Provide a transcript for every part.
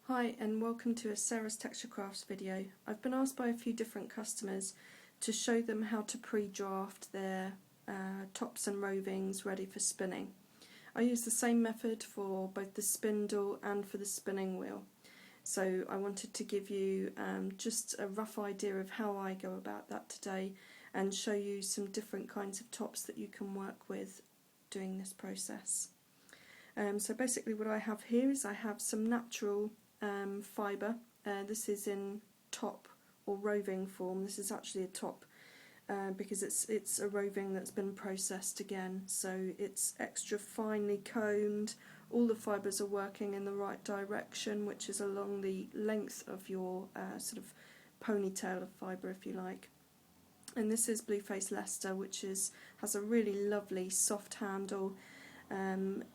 Hi and welcome to a Sarah's Texture Crafts video. I've been asked by a few different customers to show them how to pre-draft their tops and rovings ready for spinning. I use the same method for both the spindle and for the spinning wheel. So I wanted to give you just a rough idea of how I go about that today and show you some different kinds of tops that you can work with doing this process. So basically what I have here is I have some natural fibre. This is in top or roving form. This is actually a top because it's a roving that's been processed again, so it's extra finely combed. All the fibres are working in the right direction, which is along the length of your sort of ponytail of fibre, if you like. And this is Blueface Leicester, which has a really lovely soft handle.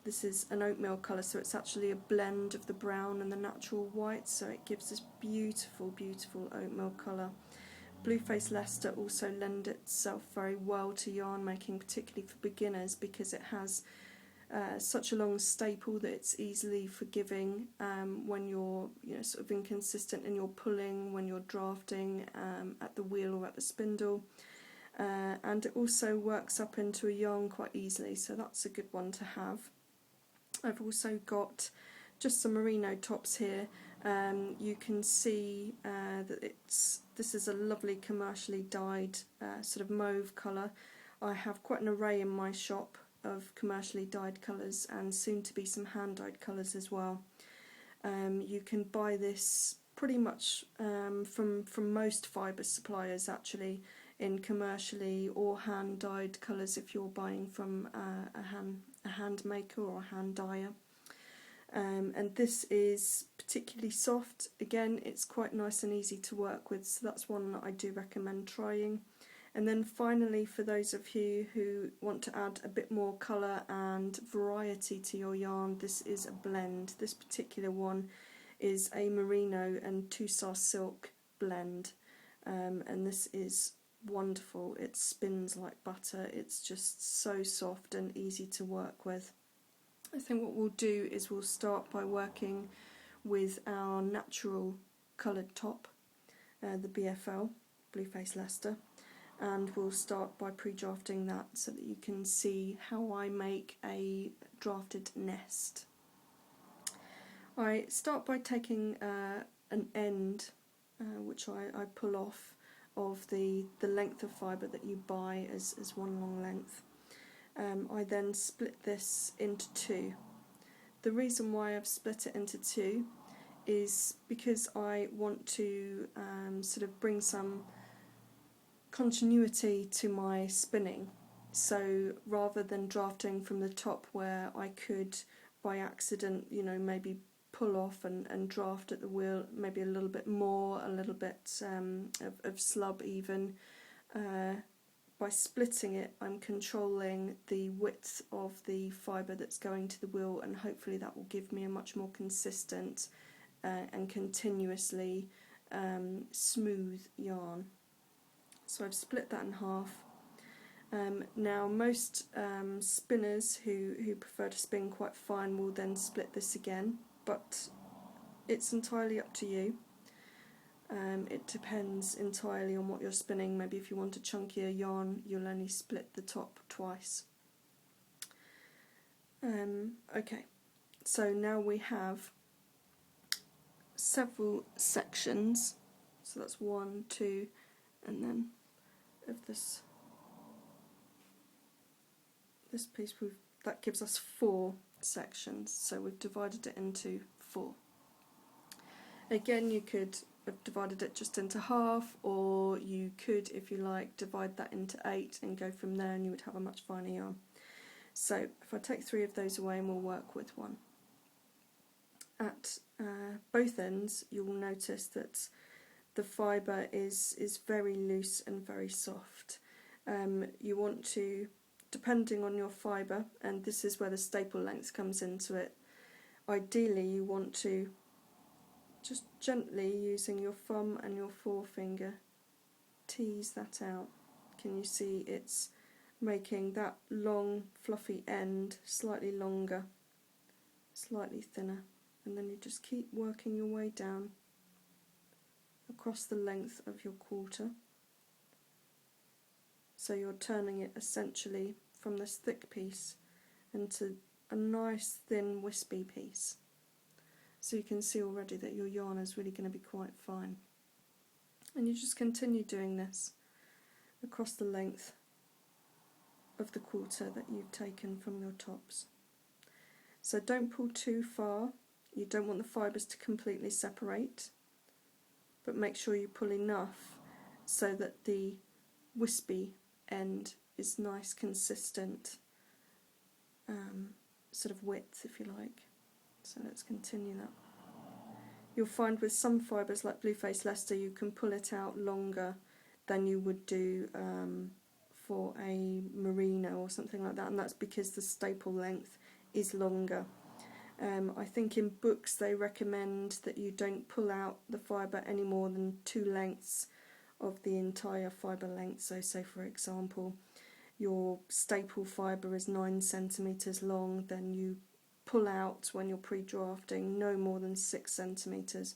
This is an oatmeal colour, so it's actually a blend of the brown and the natural white, so it gives this beautiful, beautiful oatmeal colour. Blueface Leicester also lends itself very well to yarn making, particularly for beginners, because it has such a long staple that it's easily forgiving when you're sort of inconsistent in your pulling, when you're drafting at the wheel or at the spindle. And it also works up into a yarn quite easily, so that's a good one to have. I've also got just some merino tops here. You can see that this is a lovely commercially dyed sort of mauve colour. I have quite an array in my shop of commercially dyed colours and soon to be some hand dyed colours as well. You can buy this pretty much from most fibre suppliers actually, in commercially or hand dyed colours if you're buying from a hand maker or a hand dyer. And this is particularly soft. Again, it's quite nice and easy to work with, so that's one that I do recommend trying. And then finally, for those of you who want to add a bit more colour and variety to your yarn, this is a blend. This particular one is a merino and Tussar silk blend, and this is wonderful. It spins like butter. It's just so soft and easy to work with. I think what we'll do is we'll start by working with our natural coloured top, the BFL, Blueface Leicester, and we'll start by pre-drafting that so that you can see how I make a drafted nest. I start by taking an end, which I pull off, of the length of fibre that you buy as one long length. I then split this into two. The reason why I've split it into two is because I want to sort of bring some continuity to my spinning. So rather than drafting from the top where I could by accident, maybe pull off and draft at the wheel maybe a little bit more, a little bit of slub even. By splitting it, I'm controlling the width of the fibre that's going to the wheel, and hopefully that will give me a much more consistent and continuously smooth yarn. So I've split that in half. Now most spinners who prefer to spin quite fine will then split this again, but it's entirely up to you. It depends entirely on what you're spinning. Maybe if you want a chunkier yarn, you'll only split the top twice. Okay, so now we have several sections. So that's 1, 2, and then of this piece, that gives us 4 sections. So we've divided it into 4. Again, you could have divided it just into half, or you could, if you like, divide that into 8 and go from there, and you would have a much finer yarn. So if I take 3 of those away, and we'll work with 1. At both ends, you will notice that the fibre is very loose and very soft. You want to, depending on your fibre, and this is where the staple length comes into it, ideally you want to just gently, using your thumb and your forefinger, tease that out. Can you see it's making that long fluffy end slightly longer, slightly thinner, and then you just keep working your way down across the length of your quarter. So you're turning it essentially from this thick piece into a nice thin wispy piece. So you can see already that your yarn is really going to be quite fine. And you just continue doing this across the length of the quarter that you've taken from your tops. So don't pull too far. You don't want the fibres to completely separate, but make sure you pull enough so that the wispy end is nice, consistent sort of width, if you like. So let's continue that. You'll find with some fibres like Blueface Leicester you can pull it out longer than you would do for a merino or something like that, and that's because the staple length is longer. I think in books they recommend that you don't pull out the fibre any more than 2 lengths of the entire fibre length. So say for example your staple fibre is 9 centimetres long, then you pull out when you're pre-drafting no more than 6 centimetres.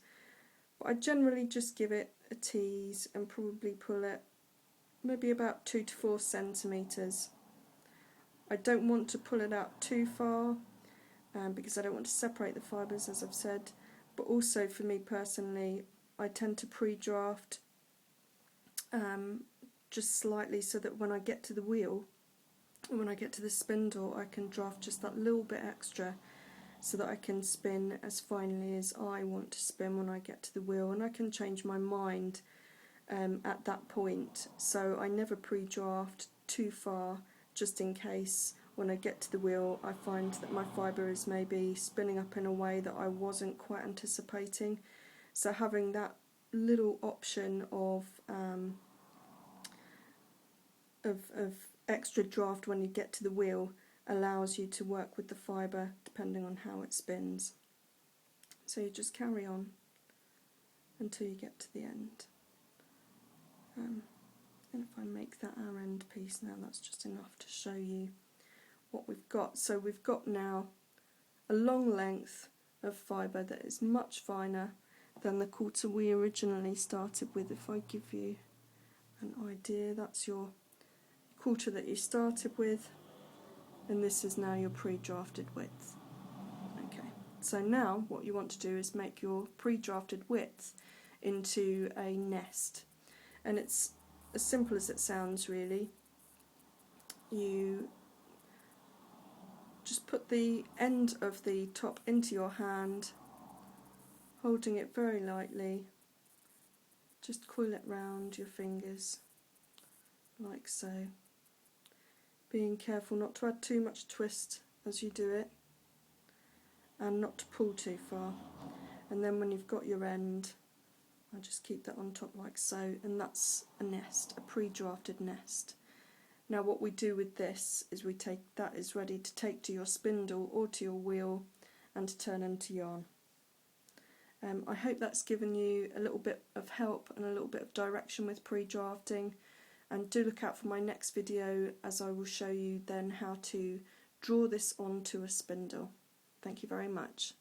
But I generally just give it a tease and probably pull it maybe about 2 to 4 centimetres. I don't want to pull it out too far because I don't want to separate the fibres, as I've said, but also for me personally I tend to pre-draft just slightly so that when I get to the wheel, when I get to the spindle, I can draft just that little bit extra so that I can spin as finely as I want to spin when I get to the wheel, and I can change my mind at that point. So I never pre-draft too far, just in case when I get to the wheel I find that my fibre is maybe spinning up in a way that I wasn't quite anticipating. So having that little option of extra draft when you get to the wheel allows you to work with the fibre depending on how it spins. So you just carry on until you get to the end. And if I make that our end piece now, that's just enough to show you what we've got. So we've got now a long length of fibre that is much finer than the quarter we originally started with. If I give you an idea, that's your quarter that you started with, and this is now your pre-drafted width. Okay, so now what you want to do is make your pre-drafted width into a nest, and it's as simple as it sounds really. You just put the end of the top into your hand, holding it very lightly, just coil it round your fingers like so, being careful not to add too much twist as you do it and not to pull too far. And then when you've got your end, I just keep that on top like so, and that's a nest, a pre-drafted nest. Now what we do with this is we take that is ready to take to your spindle or to your wheel and to turn into yarn. I hope that's given you a little bit of help and a little bit of direction with pre-drafting, and do look out for my next video as I will show you then how to draw this onto a spindle. Thank you very much.